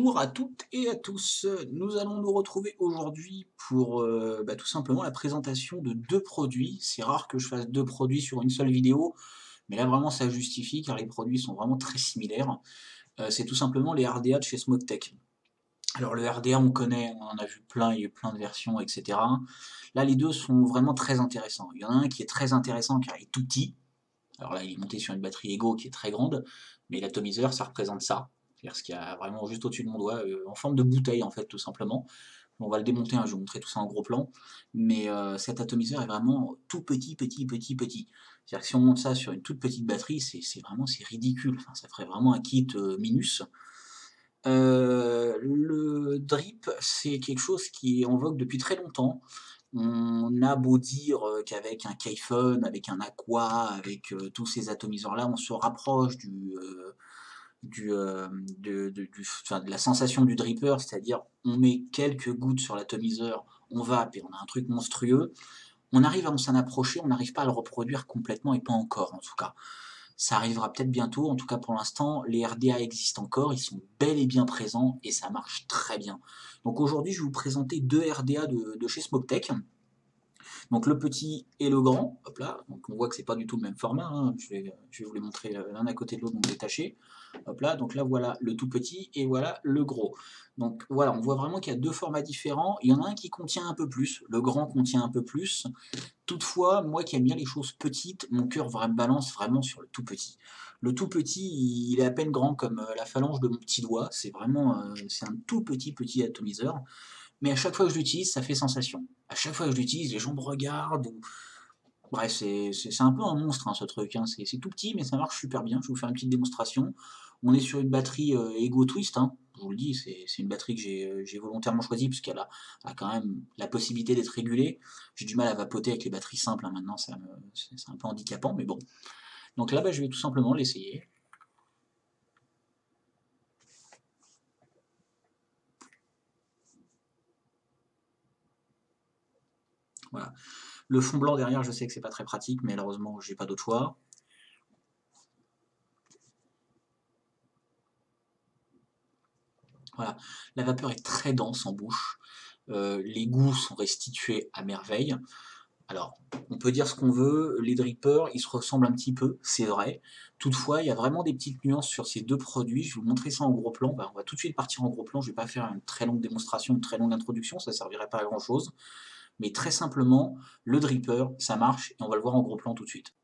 Bonjour à toutes et à tous, nous allons nous retrouver aujourd'hui pour tout simplement la présentation de deux produits. C'est rare que je fasse deux produits sur une seule vidéo, mais là vraiment ça justifie car les produits sont vraiment très similaires. C'est tout simplement les RDA de chez Smoketek. Alors le RDA on connaît, on en a vu plein, il y a eu plein de versions, etc. Là les deux sont vraiment très intéressants. Il y en a un qui est très intéressant car il est tout petit. Alors là il est monté sur une batterie Ego qui est très grande, mais l'atomiseur ça représente ça. C'est-à-dire ce qu'il y a vraiment juste au-dessus de mon doigt, en forme de bouteille en fait tout simplement. On va le démonter, hein, je vais vous montrer tout ça en gros plan, mais cet atomiseur est vraiment tout petit, petit, petit, petit. C'est-à-dire que si on monte ça sur une toute petite batterie, c'est ridicule, enfin, ça ferait vraiment un kit Minus. Le drip, c'est quelque chose qui est en vogue depuis très longtemps. On a beau dire qu'avec un Kayfun, avec un Aqua, avec tous ces atomiseurs-là, on se rapproche de la sensation du dripper, c'est-à-dire on met quelques gouttes sur l'atomiseur, on vape et on a un truc monstrueux. On arrive à s'en approcher, on n'arrive pas à le reproduire complètement et pas encore en tout cas. Ça arrivera peut-être bientôt, en tout cas pour l'instant, les RDA existent encore, ils sont bel et bien présents et ça marche très bien. Donc aujourd'hui, je vais vous présenter deux RDA de chez Smoketek. Donc le petit et le grand, hop là, donc on voit que c'est pas du tout le même format, hein. Je vais vous les montrer l'un à côté de l'autre, donc détaché. Hop là, donc là voilà le tout petit et voilà le gros. Donc voilà, on voit vraiment qu'il y a deux formats différents. Il y en a un qui contient un peu plus, le grand contient un peu plus. Toutefois, moi qui aime bien les choses petites, mon cœur balance vraiment sur le tout petit. Le tout petit, il est à peine grand comme la phalange de mon petit doigt. C'est vraiment, c'est un tout petit petit atomiseur. Mais à chaque fois que je l'utilise, ça fait sensation. À chaque fois que je l'utilise, les gens me regardent. Bref, c'est un peu un monstre hein, ce truc. Hein. C'est tout petit, mais ça marche super bien. Je vais vous faire une petite démonstration. On est sur une batterie Ego Twist. Hein. Je vous le dis, c'est une batterie que j'ai volontairement choisie parce qu'elle a quand même la possibilité d'être régulée. J'ai du mal à vapoter avec les batteries simples. Hein. Maintenant, c'est un peu handicapant, mais bon. Donc là, je vais tout simplement l'essayer. Voilà. Le fond blanc derrière, je sais que c'est pas très pratique, mais malheureusement, j'ai pas d'autre choix. Voilà, la vapeur est très dense en bouche, les goûts sont restitués à merveille. Alors, on peut dire ce qu'on veut, les drippers, ils se ressemblent un petit peu, c'est vrai. Toutefois, il y a vraiment des petites nuances sur ces deux produits. Je vais vous montrer ça en gros plan. On va tout de suite partir en gros plan. Je ne vais pas faire une très longue démonstration, une très longue introduction, ça ne servirait pas à grand chose. Mais très simplement, le dripper, ça marche et on va le voir en gros plan tout de suite.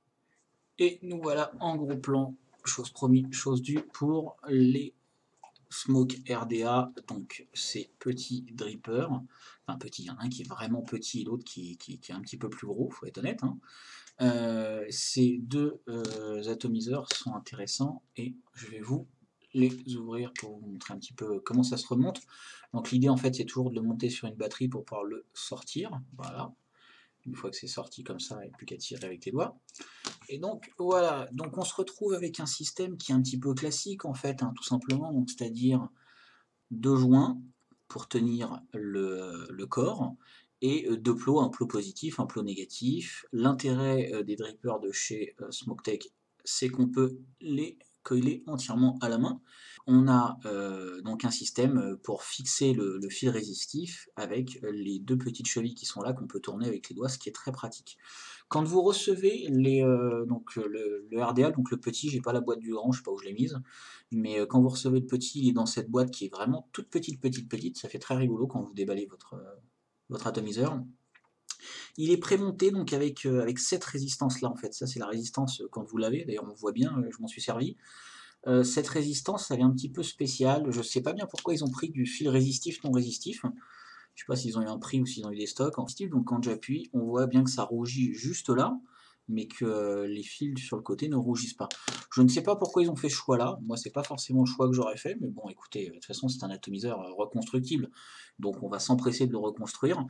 Et nous voilà en gros plan, chose promis, chose due pour les Smoke RDA, donc ces petits drippers, enfin petit, il y en a un qui est vraiment petit et l'autre qui est un petit peu plus gros, faut être honnête. Hein. Ces deux atomiseurs sont intéressants et je vais vous les ouvrir pour vous montrer un petit peu comment ça se remonte. Donc l'idée en fait c'est toujours de le monter sur une batterie pour pouvoir le sortir, voilà. Une fois que c'est sorti comme ça, il n'y a plus qu'à tirer avec les doigts. Et donc voilà, donc on se retrouve avec un système qui est un petit peu classique en fait, hein, tout simplement, c'est-à-dire deux joints pour tenir le corps et deux plots, un plot positif, un plot négatif. L'intérêt des drippers de chez Smoketek, c'est qu'on peut les coller entièrement à la main. On a donc un système pour fixer le fil résistif avec les deux petites chevilles qui sont là qu'on peut tourner avec les doigts, ce qui est très pratique. Quand vous recevez le RDA, donc le petit, j'ai pas la boîte du grand, je sais pas où je l'ai mise, mais quand vous recevez le petit, il est dans cette boîte qui est vraiment toute petite, petite, petite, ça fait très rigolo quand vous déballez votre atomiseur. Il est prémonté donc avec cette résistance là en fait, ça c'est la résistance quand vous l'avez, d'ailleurs on voit bien, je m'en suis servi. Cette résistance elle est un petit peu spéciale, je sais pas bien pourquoi ils ont pris du fil résistif non résistif, je sais pas s'ils ont eu un prix ou s'ils ont eu des stocks en style, donc quand j'appuie, on voit bien que ça rougit juste là, mais que les fils sur le côté ne rougissent pas. Je ne sais pas pourquoi ils ont fait ce choix-là, moi c'est pas forcément le choix que j'aurais fait, mais bon écoutez, de toute façon c'est un atomiseur reconstructible, donc on va s'empresser de le reconstruire.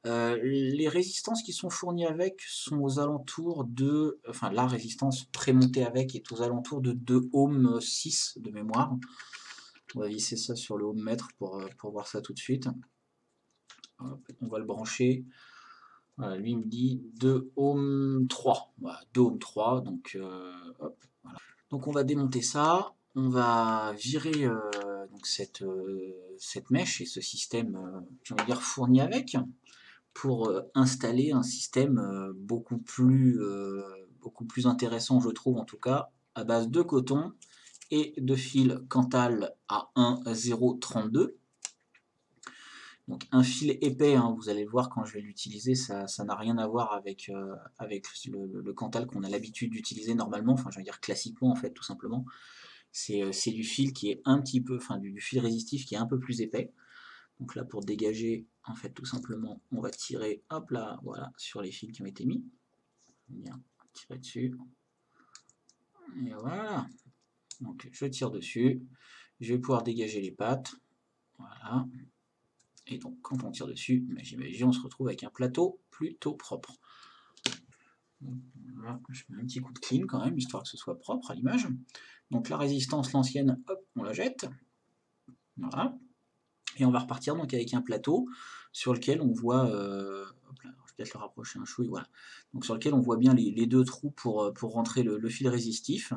Les résistances qui sont fournies avec sont aux alentours de, enfin la résistance prémontée avec est aux alentours de 2 ohms 6 de mémoire. On va visser ça sur le ohmmètre pour voir ça tout de suite. Hop, on va le brancher. Voilà, lui il me dit 2 ohms 3. Voilà, 2 ohms 3. Donc, hop, voilà. Donc on va démonter ça. On va virer donc cette mèche et ce système, j'ai envie de dire, fourni avec, pour installer un système beaucoup plus intéressant, je trouve en tout cas, à base de coton et de fil Cantal à 1,032. Donc un fil épais, hein, vous allez le voir quand je vais l'utiliser, ça n'a rien à voir avec, le Cantal qu'on a l'habitude d'utiliser normalement, enfin je veux dire classiquement en fait tout simplement. C'est du fil qui est un petit peu, enfin du fil résistif qui est un peu plus épais. Donc là pour dégager, en fait tout simplement, on va tirer, hop là, voilà, sur les fils qui ont été mis. Bien, tirer dessus. Et voilà. Donc je tire dessus, je vais pouvoir dégager les pattes. Voilà. Et donc quand on tire dessus, j'imagine on se retrouve avec un plateau plutôt propre. Voilà, je mets un petit coup de clean quand même, histoire que ce soit propre à l'image. Donc la résistance, l'ancienne, hop, on la jette. Voilà. Et on va repartir donc avec un plateau sur lequel on voit, hop là, je vais peut-être le rapprocher un chouille, voilà. Donc sur lequel on voit bien les deux trous pour rentrer le fil résistif.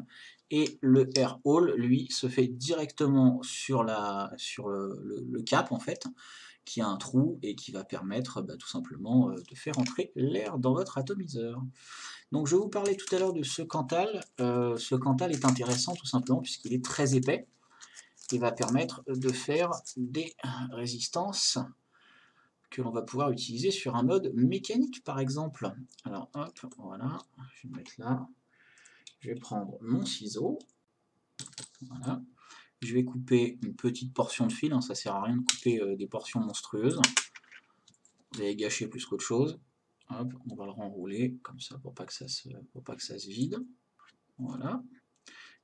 Et le air hole, lui, se fait directement sur le cap en fait, qui a un trou et qui va permettre tout simplement de faire entrer l'air dans votre atomiseur. Donc je vous parlais tout à l'heure de ce Cantal. Ce Cantal est intéressant tout simplement puisqu'il est très épais et va permettre de faire des résistances que l'on va pouvoir utiliser sur un mode mécanique par exemple. Alors hop, voilà, je vais me mettre là. Je vais prendre mon ciseau. Voilà. Je vais couper une petite portion de fil, hein, ça sert à rien de couper des portions monstrueuses. Vous allez gâcher plus qu'autre chose. Hop, on va le renrouler comme ça pour pas que ça se vide. Voilà.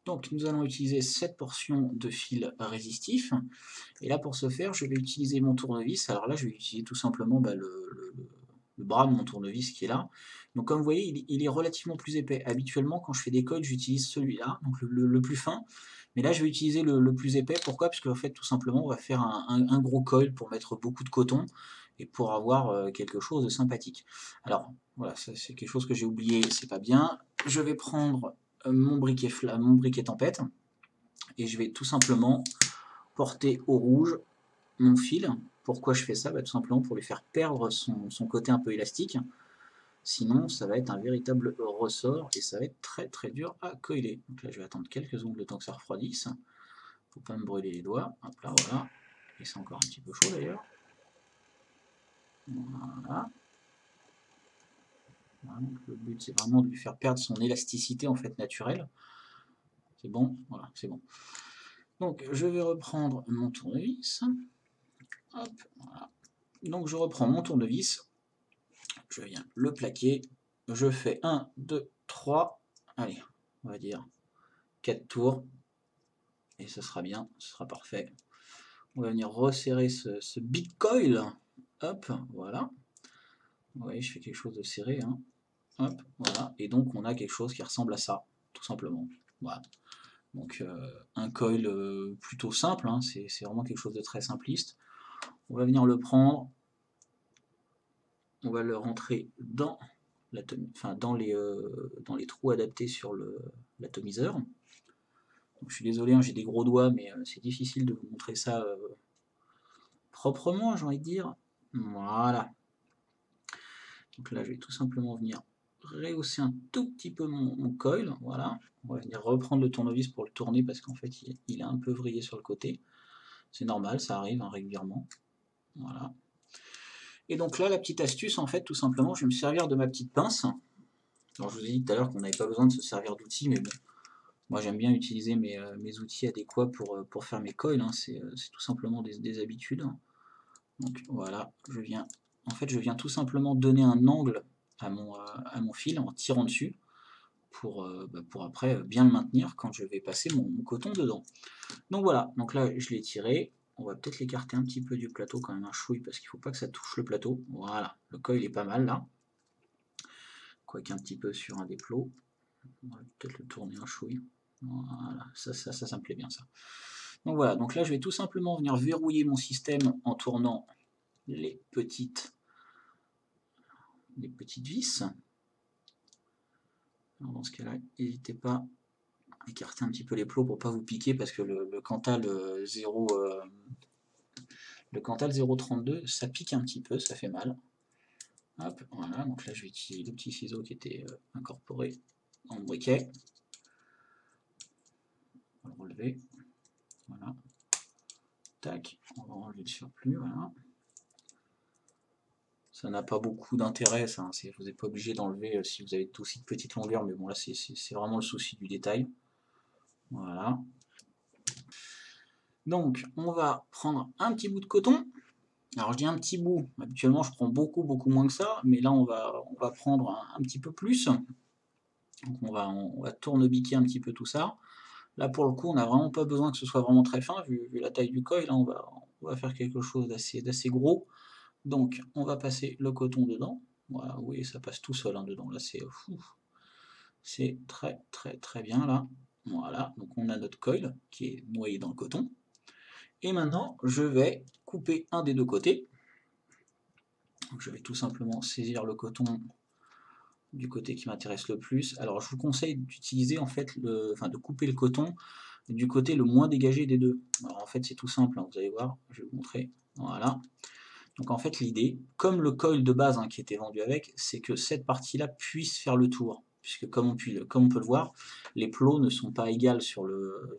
Donc nous allons utiliser cette portion de fil résistif. Et là pour ce faire, je vais utiliser mon tournevis. Alors là je vais utiliser tout simplement le bras de mon tournevis qui est là. Donc comme vous voyez, il est relativement plus épais. Habituellement quand je fais des coils, j'utilise celui-là, donc le plus fin. Mais là je vais utiliser le plus épais. Pourquoi? Parce qu'en fait tout simplement on va faire un gros coil pour mettre beaucoup de coton et pour avoir quelque chose de sympathique. Alors voilà, ça c'est quelque chose que j'ai oublié, c'est pas bien. Je vais prendre mon briquet tempête et je vais tout simplement porter au rouge mon fil. Pourquoi je fais ça? Tout simplement pour lui faire perdre son côté un peu élastique. Sinon, ça va être un véritable ressort et ça va être très très dur à coller. Donc là, je vais attendre quelques secondes le temps que ça refroidisse. Faut pas me brûler les doigts. Hop là, voilà. Et c'est encore un petit peu chaud d'ailleurs. Voilà. Voilà, donc le but, c'est vraiment de lui faire perdre son élasticité en fait naturelle. C'est bon? Voilà, c'est bon. Donc, je vais reprendre mon tournevis. Hop, voilà. Donc, je reprends mon tournevis. Je viens le plaquer. Je fais 1, 2, 3. Allez, on va dire 4 tours. Et ce sera bien, ce sera parfait. On va venir resserrer ce big coil. Hop, voilà. Vous voyez, je fais quelque chose de serré. Hein. Hop, voilà. Et donc, on a quelque chose qui ressemble à ça, tout simplement. Voilà. Donc, un coil plutôt simple. Hein. C'est vraiment quelque chose de très simpliste. On va venir le prendre. On va le rentrer dans les trous adaptés sur l'atomiseur. Je suis désolé, hein, j'ai des gros doigts, mais c'est difficile de vous montrer ça proprement, j'ai envie de dire. Voilà. Donc là, je vais tout simplement venir rehausser un tout petit peu mon coil. Voilà. On va venir reprendre le tournevis pour le tourner parce qu'en fait, il est un peu vrillé sur le côté. C'est normal, ça arrive hein, régulièrement. Voilà. Et donc là, la petite astuce, en fait, tout simplement, je vais me servir de ma petite pince. Alors, je vous ai dit tout à l'heure qu'on n'avait pas besoin de se servir d'outils, mais bon, moi j'aime bien utiliser mes outils adéquats pour faire mes coils, hein. C'est tout simplement des habitudes. Donc voilà, je viens tout simplement donner un angle à mon fil en tirant dessus pour après bien le maintenir quand je vais passer mon coton dedans. Donc voilà, donc là je l'ai tiré. On va peut-être l'écarter un petit peu du plateau quand même un chouille parce qu'il ne faut pas que ça touche le plateau. Voilà, le coil est pas mal là. Quoique un petit peu sur un des plots. On va peut-être le tourner un chouille. Voilà, ça me plaît bien ça. Donc voilà, donc là je vais tout simplement venir verrouiller mon système en tournant les petites vis. Alors dans ce cas-là, n'hésitez pas écartez un petit peu les plots pour pas vous piquer, parce que le Cantal 0... le Cantal 0,32, ça pique un petit peu, ça fait mal. Hop, voilà, donc là je vais utiliser le petit ciseau qui était incorporé dans le briquet. On va le relever. Voilà. Tac, on va enlever le surplus, voilà. Ça n'a pas beaucoup d'intérêt, ça, hein, vous n'êtes pas obligé d'enlever si vous avez aussi de petites longueurs, mais bon là c'est vraiment le souci du détail. Voilà. Donc on va prendre un petit bout de coton. Alors je dis un petit bout, habituellement je prends beaucoup moins que ça, mais là on va prendre un petit peu plus. Donc on va tournebiquer un petit peu tout ça. Là pour le coup on n'a vraiment pas besoin que ce soit vraiment très fin, vu la taille du coil, là on va faire quelque chose d'assez gros. Donc on va passer le coton dedans. Voilà, vous voyez ça passe tout seul hein, dedans, là c'est très bien là. Voilà, donc on a notre coil qui est noyé dans le coton. Et maintenant je vais couper un des deux côtés. Donc je vais tout simplement saisir le coton du côté qui m'intéresse le plus. Alors je vous conseille d'utiliser en fait, de couper le coton du côté le moins dégagé des deux. Alors en fait c'est tout simple, hein, vous allez voir, je vais vous montrer. Voilà. Donc en fait l'idée, comme le coil de base hein, qui était vendu avec, c'est que cette partie-là puisse faire le tour. Puisque comme on peut le voir, les plots ne sont pas égales sur le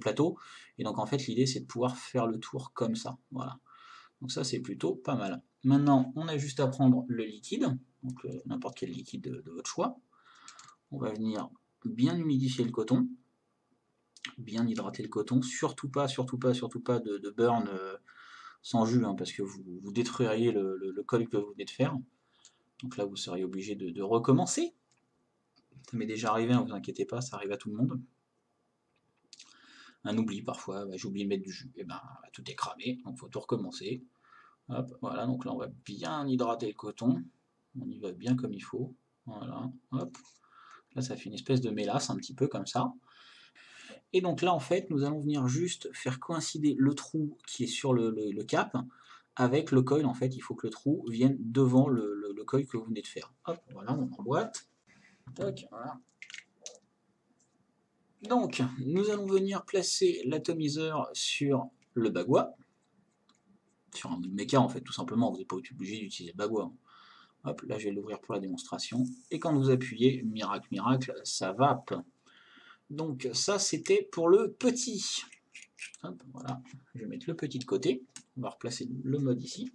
plateau. Et donc en fait l'idée c'est de pouvoir faire le tour comme ça. Voilà. Donc ça c'est plutôt pas mal. Maintenant on a juste à prendre le liquide, donc n'importe quel liquide de votre choix. On va venir bien humidifier le coton, bien hydrater le coton, surtout pas de burn sans jus, hein, parce que vous détruiriez le colle que vous venez de faire. Donc là vous seriez obligé de recommencer. Ça m'est déjà arrivé, ne vous inquiétez pas, ça arrive à tout le monde. Un oubli parfois, j'ai oublié de mettre du jus, et ben tout est cramé, donc il faut tout recommencer. Hop, voilà, donc là on va bien hydrater le coton, on y va bien comme il faut, voilà, hop, là ça fait une espèce de mélasse un petit peu comme ça, et donc là en fait nous allons venir juste faire coïncider le trou qui est sur le cap avec le coil. En fait il faut que le trou vienne devant le coil que vous venez de faire. Hop, voilà, on emboîte, tac, voilà. Donc nous allons venir placer l'atomiseur sur le bagua, sur un méca en fait, tout simplement, vous n'êtes pas obligé d'utiliser le bagua. Hop, là je vais l'ouvrir pour la démonstration. Et quand vous appuyez, miracle, miracle, ça vape. Donc ça c'était pour le petit. Hop, voilà, je vais mettre le petit de côté. On va replacer le mode ici.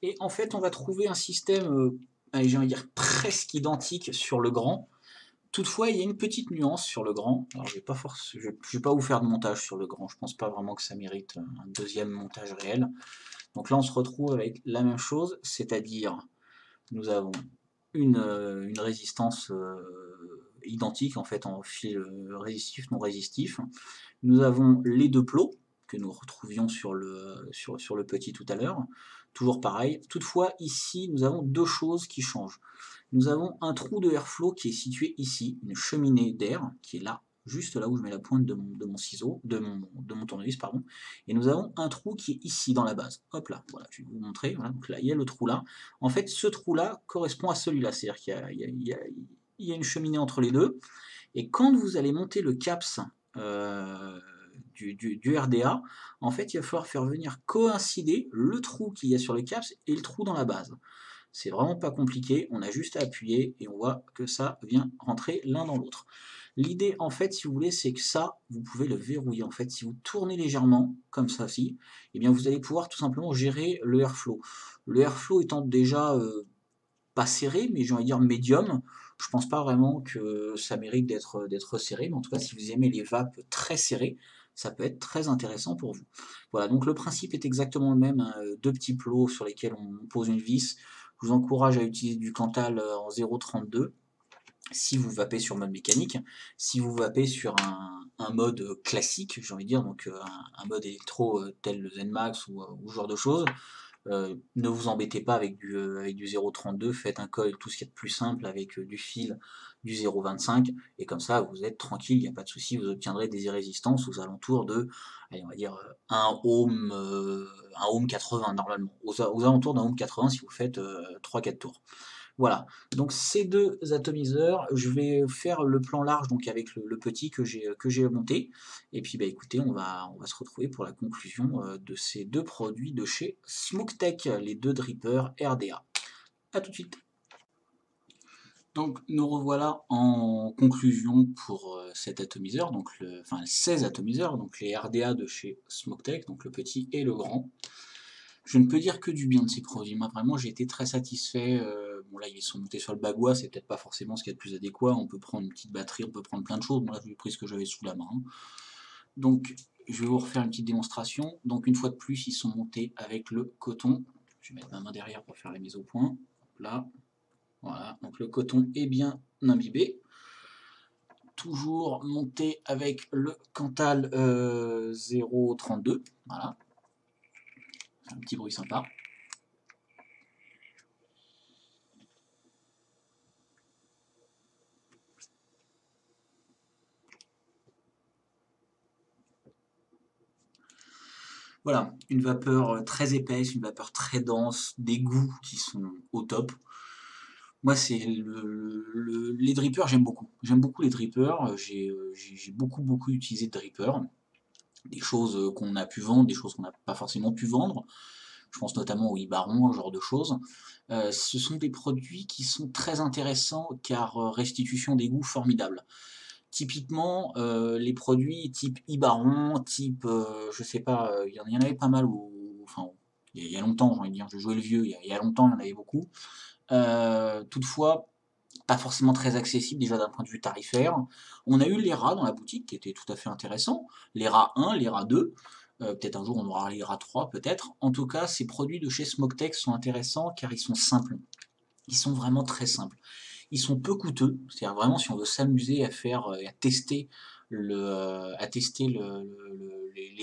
Et en fait on va trouver un système, j'ai envie de dire presque identique sur le grand. Toutefois, il y a une petite nuance sur le grand. Alors, je vais pas vous faire de montage sur le grand. Je pense pas vraiment que ça mérite un deuxième montage réel. Donc là, on se retrouve avec la même chose, c'est-à-dire nous avons une résistance identique en fait en fil résistif, non résistif. Nous avons les deux plots que nous retrouvions sur le petit tout à l'heure. Toujours pareil. Toutefois, ici, nous avons deux choses qui changent. Nous avons un trou de airflow qui est situé ici, une cheminée d'air qui est là, juste là où je mets la pointe de mon ciseau, de mon tournevis, pardon. Et nous avons un trou qui est ici dans la base. Hop là, voilà, je vais vous montrer. Voilà, donc là, il y a le trou là. En fait, ce trou-là correspond à celui-là, c'est-à-dire qu'il y a une cheminée entre les deux. Et quand vous allez monter le CAPS du RDA, en fait, il va falloir faire venir coïncider le trou qu'il y a sur le CAPS et le trou dans la base. C'est vraiment pas compliqué, on a juste à appuyer et on voit que ça vient rentrer l'un dans l'autre. L'idée, en fait, si vous voulez, c'est que ça, vous pouvez le verrouiller. En fait, si vous tournez légèrement, comme ça, eh bien, vous allez pouvoir tout simplement gérer le airflow. Le airflow étant déjà pas serré, mais j'ai envie de dire médium, je pense pas vraiment que ça mérite d'être serré, mais en tout cas, si vous aimez les vapes très serrées, ça peut être très intéressant pour vous. Voilà, donc le principe est exactement le même, hein, deux petits plots sur lesquels on pose une vis. Je vous encourage à utiliser du Cantal en 0,32 si vous vapez sur mode mécanique. Si vous vapez sur un mode classique, j'ai envie de dire, donc un mode électro tel le Zenmax ou ce genre de choses, ne vous embêtez pas avec du 0,32, faites un coil tout ce qui est de plus simple avec du fil du 0,25 et comme ça vous êtes tranquille, il n'y a pas de souci, vous obtiendrez des résistances aux alentours de, allez, on va dire 1 ohm 80 normalement, aux alentours d'un ohm 80 si vous faites 3-4 tours. Voilà, donc ces deux atomiseurs, je vais faire le plan large donc avec le petit que j'ai monté. Et puis bah écoutez, on va se retrouver pour la conclusion de ces deux produits de chez SmokeTech, les deux drippers RDA. A tout de suite. Donc nous revoilà en conclusion pour cet atomiseur, donc enfin 16 atomiseurs, donc les RDA de chez SmokeTech, donc le petit et le grand. Je ne peux dire que du bien de ces produits. Moi, vraiment, j'ai été très satisfait. Bon, là, ils sont montés sur le bagua, c'est peut-être pas forcément ce qu'il y a de plus adéquat. On peut prendre une petite batterie, on peut prendre plein de choses. Moi, là, j'ai pris ce que j'avais sous la main. Donc, je vais vous refaire une petite démonstration. Donc, une fois de plus, ils sont montés avec le coton. Je vais mettre ma main derrière pour faire la mise au point. Là, voilà. Donc, le coton est bien imbibé. Toujours monté avec le Cantal 0,32. Voilà. Un petit bruit sympa. Voilà, une vapeur très épaisse, une vapeur très dense, des goûts qui sont au top. Moi, c'est les drippers, j'aime beaucoup. J'aime beaucoup les drippers. J'ai beaucoup utilisé de drippers. Des choses qu'on a pu vendre, des choses qu'on n'a pas forcément pu vendre. Je pense notamment au Ibaron, ce genre de choses. Ce sont des produits qui sont très intéressants car restitution des goûts formidables. Typiquement, les produits type Ibaron, type, je sais pas, il y en avait pas mal, enfin, il y a longtemps, j'ai envie de dire, je jouais le vieux, il y a longtemps, il y en avait beaucoup. Toutefois, pas forcément très accessible déjà d'un point de vue tarifaire. On a eu les rats dans la boutique qui étaient tout à fait intéressants. Les rats 1, les rats 2. Peut-être un jour on aura les rats 3, peut-être. En tout cas, ces produits de chez SmokeTech sont intéressants car ils sont simples. Ils sont vraiment très simples. Ils sont peu coûteux, c'est-à-dire vraiment si on veut s'amuser à faire, à tester les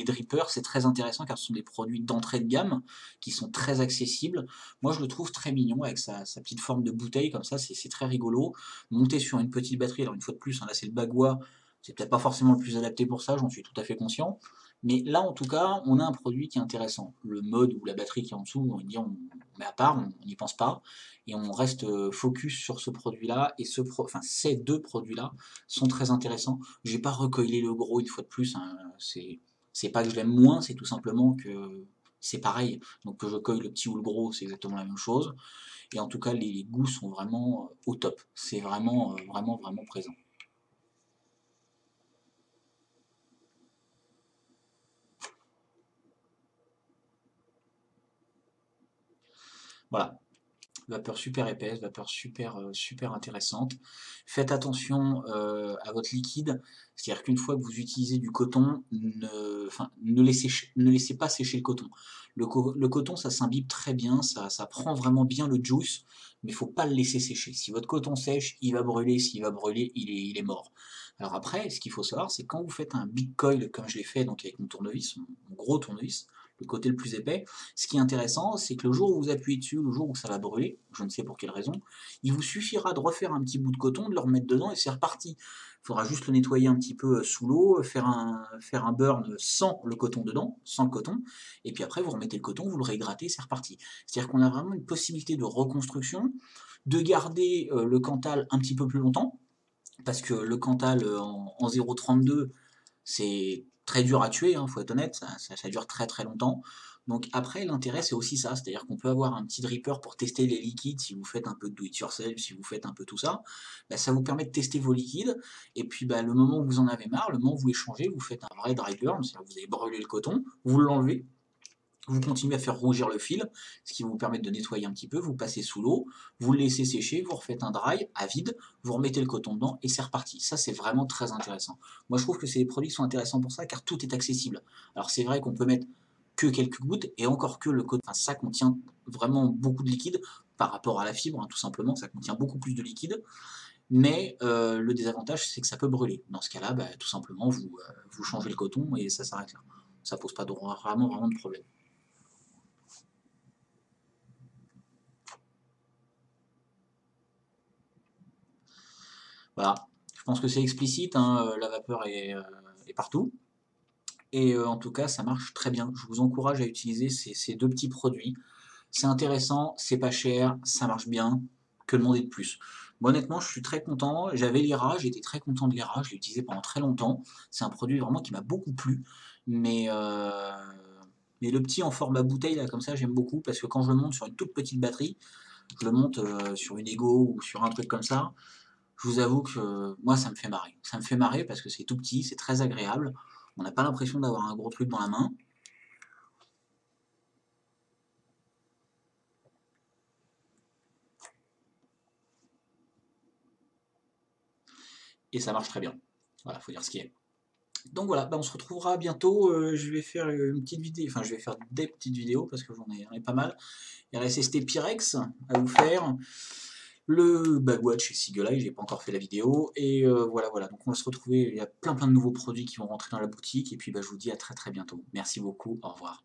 drippers, c'est très intéressant car ce sont des produits d'entrée de gamme qui sont très accessibles. Moi je le trouve très mignon avec sa petite forme de bouteille comme ça, c'est très rigolo. Monté sur une petite batterie, alors une fois de plus, hein, là c'est le bagua, c'est peut-être pas forcément le plus adapté pour ça, j'en suis tout à fait conscient. Mais là en tout cas, on a un produit qui est intéressant. Le mode ou la batterie qui est en dessous, on met à part, on n'y pense pas et on reste focus sur ce produit-là, et enfin, ces deux produits-là sont très intéressants. J'ai pas recoilé le gros une fois de plus, hein, c'est pas que je l'aime moins, c'est tout simplement que c'est pareil. Donc que je cueille le petit ou le gros, c'est exactement la même chose. Et en tout cas, les goûts sont vraiment au top. C'est vraiment présent. Voilà. Vapeur super épaisse, vapeur super intéressante. Faites attention à votre liquide, c'est-à-dire qu'une fois que vous utilisez du coton, enfin, ne laissez pas sécher le coton. Le coton, ça s'imbibe très bien, ça prend vraiment bien le juice, mais il ne faut pas le laisser sécher. Si votre coton sèche, il va brûler, s'il va brûler, il est mort. Alors après, ce qu'il faut savoir, c'est quand vous faites un big coil, comme je l'ai fait donc avec mon tournevis, mon gros tournevis, le côté le plus épais, ce qui est intéressant, c'est que le jour où vous appuyez dessus, le jour où ça va brûler, je ne sais pour quelle raison, il vous suffira de refaire un petit bout de coton, de le remettre dedans et c'est reparti. Il faudra juste le nettoyer un petit peu sous l'eau, faire un burn sans le coton dedans, sans le coton, et puis après vous remettez le coton, vous le réhydratez, c'est reparti. C'est-à-dire qu'on a vraiment une possibilité de reconstruction, de garder le Cantal un petit peu plus longtemps, parce que le Cantal en 0,32, c'est très dur à tuer, faut être honnête, ça dure très longtemps. Donc après, l'intérêt, c'est aussi ça, c'est-à-dire qu'on peut avoir un petit dripper pour tester les liquides, si vous faites un peu de do it yourself, si vous faites un peu tout ça, bah, ça vous permet de tester vos liquides, et puis bah, le moment où vous en avez marre, le moment où vous les changez, vous faites un vrai dry burn, c'est-à-dire que vous avez brûlé le coton, vous l'enlevez, vous continuez à faire rougir le fil, ce qui va vous permettre de nettoyer un petit peu, vous passez sous l'eau, vous le laissez sécher, vous refaites un dry à vide, vous remettez le coton dedans et c'est reparti. Ça, c'est vraiment très intéressant. Moi, je trouve que ces produits sont intéressants pour ça car tout est accessible. Alors, c'est vrai qu'on peut mettre que quelques gouttes et encore que le coton, enfin, ça contient vraiment beaucoup de liquide par rapport à la fibre, tout simplement, ça contient beaucoup plus de liquide. Mais le désavantage, c'est que ça peut brûler. Dans ce cas-là, bah, tout simplement, vous changez le coton et ça s'arrête là. Ça pose pas vraiment de problème. Voilà, je pense que c'est explicite, la vapeur est partout. Et en tout cas, ça marche très bien. Je vous encourage à utiliser ces deux petits produits. C'est intéressant, c'est pas cher, ça marche bien. Que demander de plus? Moi, honnêtement, je suis très content. J'avais l'IRA, j'étais très content de l'IRA, je l'ai utilisé pendant très longtemps. C'est un produit vraiment qui m'a beaucoup plu, mais mais le petit en format bouteille là comme ça, j'aime beaucoup parce que quand je le monte sur une toute petite batterie, je le monte, sur une Ego ou sur un truc comme ça, je vous avoue que moi ça me fait marrer. Ça me fait marrer parce que c'est tout petit, c'est très agréable, on n'a pas l'impression d'avoir un gros truc dans la main. Et ça marche très bien. Voilà, faut dire ce qui est. Donc voilà, bah on se retrouvera bientôt. Je vais faire une petite vidéo, enfin je vais faire des petites vidéos parce que j'en ai pas mal. Il y a la SST Pyrex à vous faire. Le Bagwatch chez Seagull, j'ai pas encore fait la vidéo. Et voilà, voilà. Donc on va se retrouver. Il y a plein de nouveaux produits qui vont rentrer dans la boutique. Et puis bah, je vous dis à très très bientôt. Merci beaucoup. Au revoir.